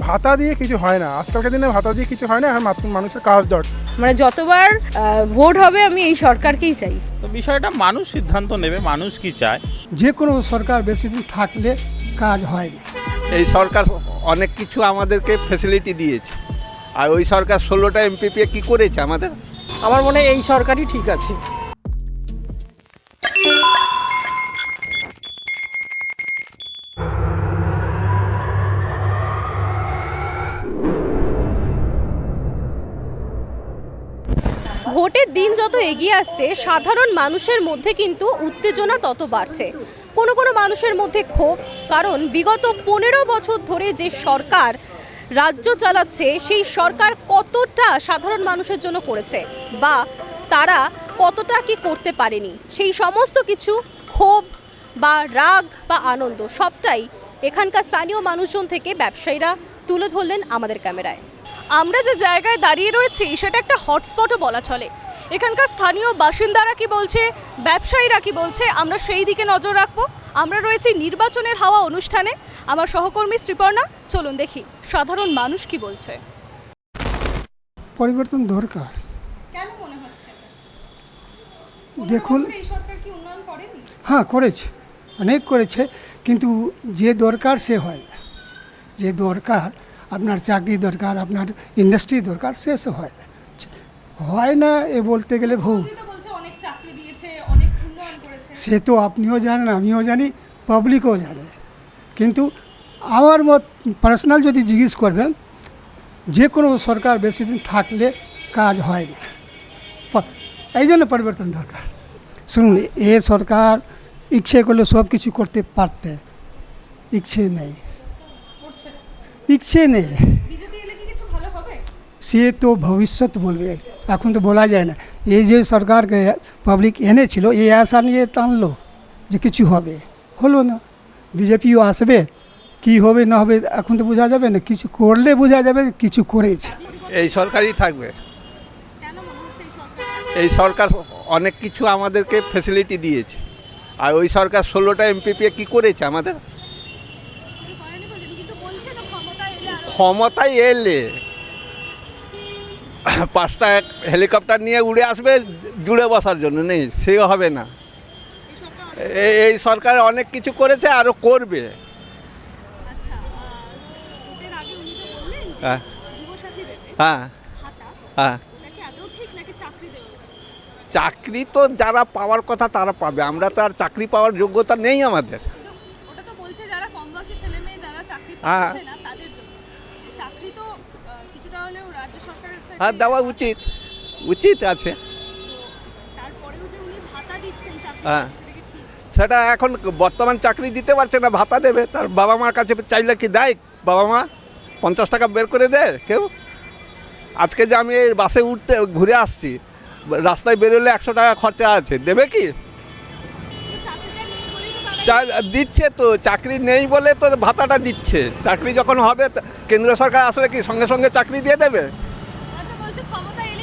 ভাতা দিয়ে কিছু হয় না, আজকালকার দিনে ভাতা দিয়ে কিছু হয় না, আর মাত্র মানুষের কাজ দরকার। মানে যতবার ভোট হবে আমি এই সরকারকেই চাই। তো বিষয়টা মানুষ সিদ্ধান্ত নেবে, মানুষ কি চায়। যে কোনো সরকার বেশি দিন থাকলে কাজ হয় না। এই সরকার অনেক কিছু আমাদেরকে ফ্যাসিলিটি দিয়েছে, আর ওই সরকার 16টা এমপি পেয়ে কী করেছে আমাদের? আমার মনে হয় এই সরকারই ঠিক আছে। ভোটের দিন যত এগিয়ে আসছে সাধারণ মানুষের মধ্যে কিন্তু উত্তেজনা তত বাড়ছে। কোনো কোনো মানুষের মধ্যে ক্ষোভ, কারণ বিগত 15 বছর ধরে যে সরকার রাজ্য চালাচ্ছে সেই সরকার কতটা সাধারণ মানুষের জন্য করেছে বা তারা কতটা কি করতে পারেনি, সেই সমস্ত কিছু ক্ষোভ বা রাগ বা আনন্দ সবটাই এখানকার স্থানীয় মানুষজন থেকে ব্যবসায়ীরা তুলে ধরলেন আমাদের ক্যামেরায়। আমরা যে জায়গায় দাঁড়িয়ে রয়েছি সেটা একটা হটস্পটও বলা চলে। এখানকার স্থানীয় বাসিন্দারা কি বলছে, ব্যবসায়ীরা কি বলছে, আমরা সেই দিকে নজর রাখবো। আমরা রয়েছি নির্বাচনের হাওয়া অনুষ্ঠানে, আমার সহকর্মী শ্রীপর্ণা, চলুন দেখি সাধারণ মানুষ কি বলছে। পরিবর্তন দরকার। কেন মনে হচ্ছে? দেখুন, এই সরকার কি উন্নয়ন করেনি? হ্যাঁ করেছে, অনেক করেছে, কিন্তু যে দরকার সে হয় না। যে দরকার, আপনার চাকরি দরকার, আপনার ইন্ডাস্ট্রি দরকার, সে হয় না। এ বলতে গেলে ভুল। বলছে অনেক চাকরি দিয়েছে, অনেক উন্নয়ন করেছে। সে তো আপনিও জানেন, আমিও জানি, পাবলিকও জানে, কিন্তু আমার মত পার্সোনাল যদি জিজ্ঞেস করবেন, যে কোনো সরকার বেশি দিন থাকলে কাজ হয় না। এই জন্য পরিবর্তন দরকার। শুনুন, এ সরকার ইচ্ছে করলে সব কিছু করতে পারতে, ইচ্ছে নেই, ইচ্ছে নেই। সে তো ভবিষ্যৎ বলবে, এখন তো বলা যায় না। এই যে সরকারকে পাবলিক এনেছিল, এই আশা নিয়ে টানলো যে কিছু হবে, হলো না। বিজেপিও আসবে, কি হবে না হবে এখন তো বোঝা যাবে না, কিছু করলে বোঝা যাবে কিছু করেছে। এই সরকারই থাকবে। এই সরকার অনেক কিছু আমাদেরকে ফ্যাসিলিটি দিয়েছে, আর ওই সরকার 16টা এমপি পেয়ে কী করেছে আমাদের? ক্ষমতায় এলে 5টা হেলিকপ্টার নিয়ে উড়ে আসবে জুড়ে বসার জন্য, নেই, সেও হবে না। এই সরকার অনেক কিছু করেছে, আরও করবে। হ্যাঁ হ্যাঁ হ্যাঁ, চাকরি তো যারা পাওয়ার কথা তারা পাবে, আমরা তো আর চাকরি পাওয়ার যোগ্যতা নেই আমাদের। হ্যাঁ হ্যাঁ, দেওয়া উচিত, উচিত আছে। হ্যাঁ, সেটা এখন বর্তমান চাকরি দিতে পারছে না, ভাতা দেবে, তার বাবা মার কাছে চাইলে কি দেয়? বাবা মা 50 টাকা বের করে দেয় কেউ? আজকে যে আমি এই বাসে উঠতে ঘুরে আসছি, রাস্তায় বেরোলে 100 টাকা খরচা আছে, দেবে কি? দিচ্ছে তো, চাকরি নেই বলে তো ভাতাটা দিচ্ছে। চাকরি যখন হবে, কেন্দ্র সরকার আসলে কি সঙ্গে সঙ্গে চাকরি দিয়ে দেবে?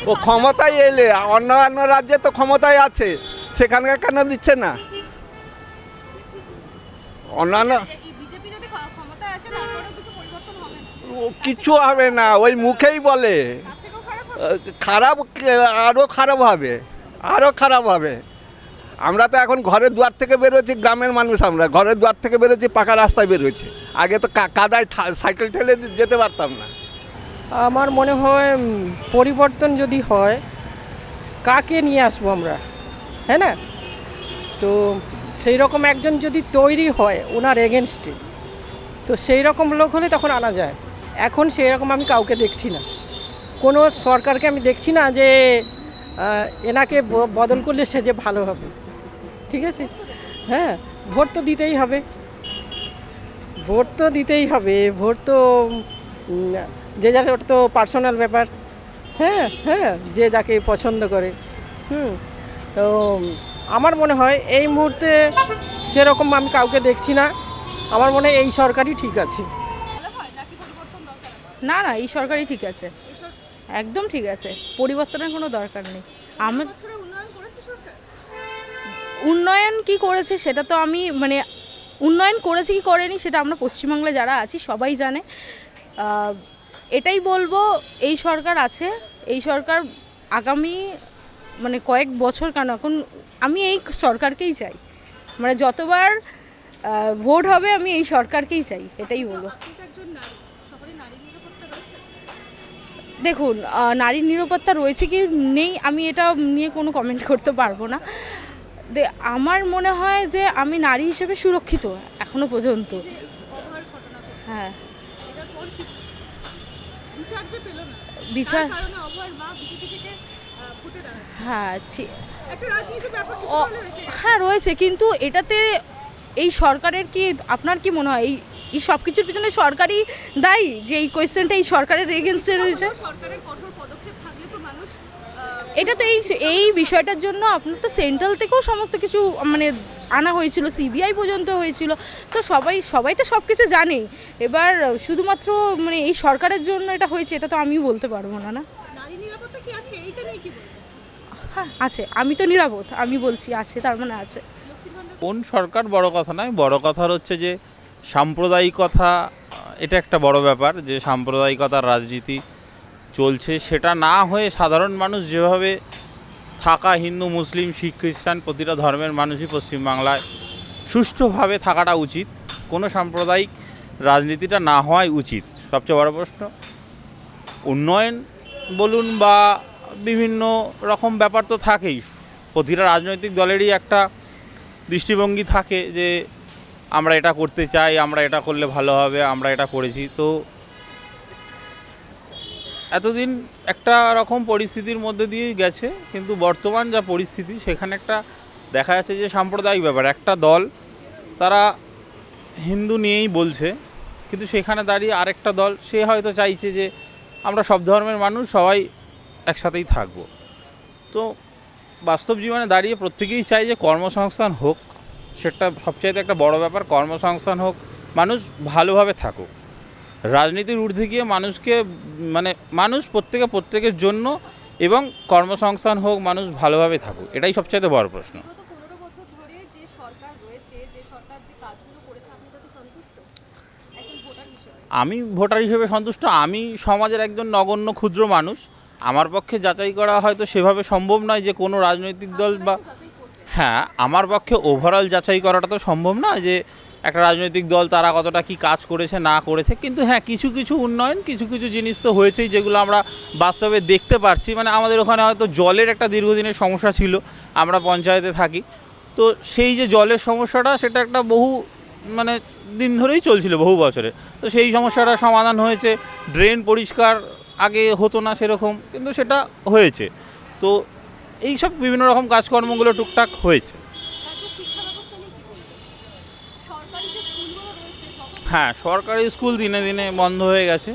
ও ক্ষমতায় এলে, অন্য রাজ্যে তো ক্ষমতায় আছে, সেখানে কেন দিচ্ছে না? অন্যান্য কিছু হবে না, ওই মুখেই বলে। খারাপ, আরও খারাপ হবে, আরও খারাপ হবে। আমরা তো এখন ঘরের দুয়ার থেকে বেরোচ্ছি, গ্রামের মানুষ, আমরা ঘরের দুয়ার থেকে বেরোচ্ছি, পাকা রাস্তায় বেরোচ্ছি। আগে তো কাদায় সাইকেল ঠেলে যেতে পারতাম না। আমার মনে হয় পরিবর্তন যদি হয়, কাকে নিয়ে আসবো আমরা, হ্যাঁ না? তো সেই রকম একজন যদি তৈরি হয় ওনার এগেনস্টে, তো সেই রকম লোক হলে তখন আনা যায়। এখন সেই রকম আমি কাউকে দেখছি না, কোনো সরকারকে আমি দেখছি না যে এনাকে বদল করলে সে যে ভালো হবে। ঠিক আছে, হ্যাঁ, ভোট তো দিতেই হবে, ভোট তো দিতেই হবে। ভোট তো যে যার, ওটা তো পার্সোনাল ব্যাপার। হ্যাঁ হ্যাঁ, যে যাকে পছন্দ করে। তো আমার মনে হয় এই মুহূর্তে সেরকম আমি কাউকে দেখছি না। আমার মনে হয় এই সরকারই ঠিক আছে। না না, এই সরকারই ঠিক আছে, একদম ঠিক আছে, পরিবর্তনের কোনো দরকার নেই। উন্নয়ন কি করেছে সেটা তো আমি উন্নয়ন করেছে কি করেনি সেটা আমরা পশ্চিমবাংলায় যারা আছি সবাই জানে। এটাই বলবো, এই সরকার আছে, এই সরকার আগামী মানে কয়েক বছর কেন, এখন আমি এই সরকারকেই চাই, মানে যতবার ভোট হবে আমি এই সরকারকেই চাই, এটাই বলবো। দেখুন, নারীর নিরাপত্তা রয়েছে কি নেই আমি এটা নিয়ে কোনো কমেন্ট করতে পারবো না। আমার মনে হয় যে আমি নারী হিসেবে সুরক্ষিত এখনো পর্যন্ত। হ্যাঁ, বিচার, হ্যাঁ হ্যাঁ রয়েছে, কিন্তু এটাতে এই সরকারের কি, আপনার কি মনে হয় এই সব কিছুর পিছনে সরকারই দায়ী, যে এই কোয়েশ্চেনটা এই সরকারের এগেনস্টে রয়েছে? এটা তো এই বিষয়টার জন্য আপনার তো সেন্ট্রাল থেকেও সমস্ত কিছু মানে আনা হয়েছিল, সিবিআই পর্যন্ত হয়েছিল, তো সবাই তো সব কিছু জানে। এবার শুধুমাত্র মানে এই সরকারের জন্য এটা হয়েছে এটা তো আমিও বলতে পারবো না। হ্যাঁ আছে, আমি তো নিরাপদ, আমি বলছি আছে, তার মানে আছে। কোন সরকার বড় কথা নয়, বড় কথা হচ্ছে যে সাম্প্রদায়িকতা, এটা একটা বড় ব্যাপার, যে সাম্প্রদায়িকতার রাজনীতি চলছে, সেটা না হয়ে সাধারণ মানুষ যেভাবে থাকা, হিন্দু মুসলিম শিখ খ্রিস্টান প্রতিটা ধর্মের মানুষই পশ্চিমবাংলায় সুষ্ঠুভাবে থাকাটা উচিত, কোনো সাম্প্রদায়িক রাজনীতিটা না হওয়াই উচিত। সবচেয়ে বড় প্রশ্ন উন্নয়ন বলুন বা বিভিন্ন রকম ব্যাপার তো থাকেই, প্রতিটা রাজনৈতিক দলেরই একটা দৃষ্টিভঙ্গি থাকে যে আমরা এটা করতে চাই, আমরা এটা করলে ভালো হবে, আমরা এটা করেছি। তো এতদিন একটা রকম পরিস্থিতির মধ্যে দিয়েই গেছে, কিন্তু বর্তমান যা পরিস্থিতি সেখানে একটা দেখা যাচ্ছে যে সাম্প্রদায়িক ব্যাপার, একটা দল তারা হিন্দু নিয়েই বলছে, কিন্তু সেখানে দাঁড়িয়ে আরেকটা দল সে হয়তো চাইছে যে আমরা সব ধর্মের মানুষ সবাই একসাথেই থাকবো। তো বাস্তব জীবনে দাঁড়িয়ে প্রত্যেকেই চাই যে কর্মসংস্থান হোক, সেটা সবচাইতে একটা বড় ব্যাপার, কর্মসংস্থান হোক, মানুষ ভালোভাবে থাকুক। রাজনীতির ঊর্ধ্বে গিয়ে মানুষকে মানে মানুষ প্রত্যেকের জন্য, এবং কর্মসংস্থান হোক, মানুষ ভালোভাবে থাকুক, এটাই সবচাইতে বড় প্রশ্ন। আমি ভোটার হিসেবে সন্তুষ্ট, আমি সমাজের একজন নগণ্য ক্ষুদ্র মানুষ, আমার পক্ষে যাচাই করা হয়তো সেভাবে সম্ভব নয় যে কোনো রাজনৈতিক দল বা, হ্যাঁ আমার পক্ষে ওভারঅল যাচাই করাটা তো সম্ভব না যে একটা রাজনৈতিক দল তারা কতটা কি কাজ করেছে না করেছে, কিন্তু হ্যাঁ কিছু কিছু উন্নয়ন, কিছু কিছু জিনিস তো হয়েছেই যেগুলো আমরা বাস্তবে দেখতে পারছি। মানে আমাদের ওখানে হয়তো জলের একটা দীর্ঘদিনের সমস্যা ছিল, আমরা পঞ্চায়েতে থাকি, তো সেই যে জলের সমস্যাটা সেটা একটা বহু মানে দিন ধরেই চলছিল, বহু বছরে, তো সেই সমস্যাটা সমাধান হয়েছে। ড্রেন পরিষ্কার আগে হতো না সেরকম, কিন্তু সেটা হয়েছে। তো এই সব বিভিন্ন রকম কাজকর্মগুলো টুকটাক হয়েছে। হ্যাঁ, সরকারি স্কুল দিনে দিনে বন্ধ হয়ে গেছে,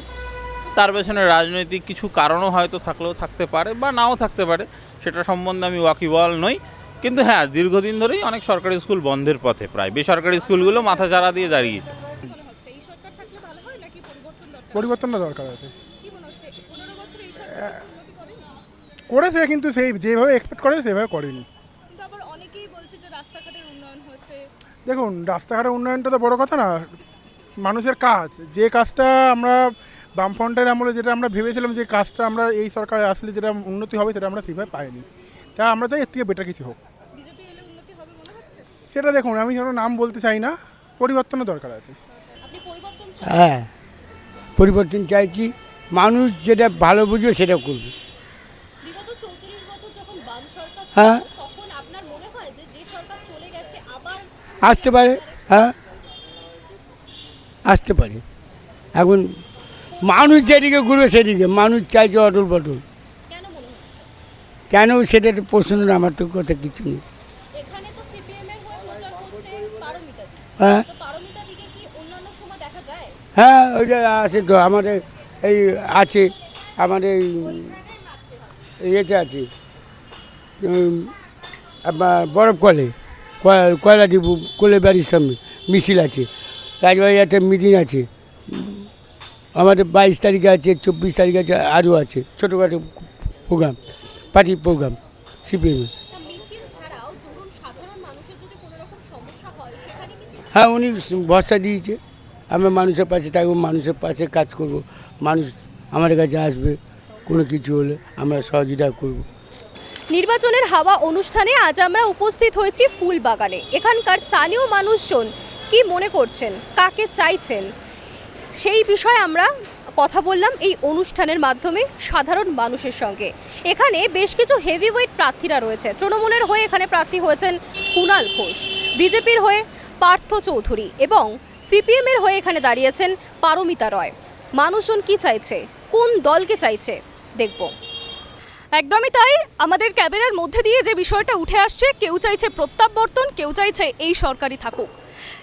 তার পেছনে রাজনৈতিক কিছু কারণও হয়তো থাকলেও থাকতে পারে বা নাও থাকতে পারে, সেটা সম্বন্ধে আমি ওয়াকিবহাল নই। কিন্তু হ্যাঁ, দীর্ঘদিন ধরেই অনেক সরকারি স্কুল বন্ধের পথে, প্রায় বেসরকারি স্কুলগুলো মাথাচাড়া দিয়ে দাঁড়িয়েছে। পরিবর্তনটা দরকার আছে, করেছে, কিন্তু সেই যেভাবে এক্সপেক্ট করে সেভাবে করেনি। দেখুন, রাস্তাঘাটের উন্নয়নটা তো বড় কথা না, মানুষের কাজ, যে কাজটা আমরা বামফ্রন্টের আমলে যেটা আমরা ভেবেছিলাম যে কাজটা আমরা এই সরকারে আসলে যেটা উন্নতি হবে সেটা আমরা সেভাবে পাইনি, তা আমরা চাই এর থেকে বেটার কিছু হোক। সেটা দেখুন, আমি কোনো নাম বলতে চাই না, পরিবর্তনের দরকার আছে। হ্যাঁ, পরিবর্তন চাইছি, মানুষ যেটা ভালো বুঝবে সেটা করবে। হ্যাঁ, আসতে পারে, হ্যাঁ আসতে পারে। এখন মানুষ যেদিকে ঘুরবে সেদিকে, মানুষ চাইছে অটল পটল, কেন সেটা প্রশ্ন, আমার তো কথা কিছু নেই। হ্যাঁ হ্যাঁ, ওইটা আছে তো, আমাদের এই আছে, আমাদের ইয়েতে আছে আপনার বরফ কলে, কয়লা ডিপু কোলের বাড়ির সামনে মিছিল আছে, রাজবাড়িতে মিটিং আছে, আমাদের 22 তারিখে আছে, 24 তারিখে আছে, আরও আছে ছোটোখাটো প্রোগ্রাম, পার্টি প্রোগ্রাম সিপিএমে। হ্যাঁ, উনি ভরসা দিয়েছে, আমি মানুষের পাশে থাকবো, মানুষের পাশে কাজ করব, মানুষ আমার কাছে আসবে, কোনো কিছু হলে আমরা সহযোগিতা করব। নির্বাচনের হাওয়া অনুষ্ঠানে আজ আমরা উপস্থিত হয়েছি ফুলবাগানে। এখানকার স্থানীয় মানুষজন কি মনে করছেন, কাকে চাইছেন, সেই বিষয়ে আমরা কথা বললাম এই অনুষ্ঠানের মাধ্যমে সাধারণ মানুষের সঙ্গে। এখানে বেশ কিছু হেভিওয়েট প্রার্থীরা রয়েছে। তৃণমূলের হয়ে এখানে প্রার্থী হয়েছেন কুণাল ঘোষ, বিজেপির হয়ে পার্থ চৌধুরী এবং সিপিএমের হয়ে এখানে দাঁড়িয়েছেন পারমিতা রয়। মানুষজন কি চাইছে, কোন দলকে চাইছে, দেখব। একদমই তাই। আমাদের ক্যামেরার মধ্যে দিয়ে যে বিষয়টা উঠে আসছে, কেউ চাইছে প্রত্যাবর্তন, কেউ চাইছে এই সরকারই থাকুক।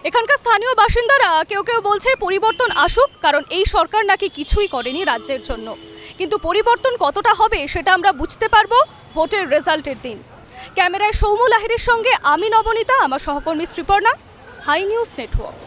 এখানকার স্থানীয় বাসিন্দারা কেউ কেউ বলছে পরিবর্তন আসুক, কারণ এই সরকার নাকি কিছুই করেনি রাজ্যের জন্য। কিন্তু পরিবর্তন কতটা হবে সেটা আমরা বুঝতে পারবো ভোটের রেজাল্টের দিন। ক্যামেরায় সৌম্য লাহিড়ীর সঙ্গে আমি নবনীতা, আমার সহকর্মী শ্রীপর্ণা, হাই নিউজ নেটওয়ার্ক।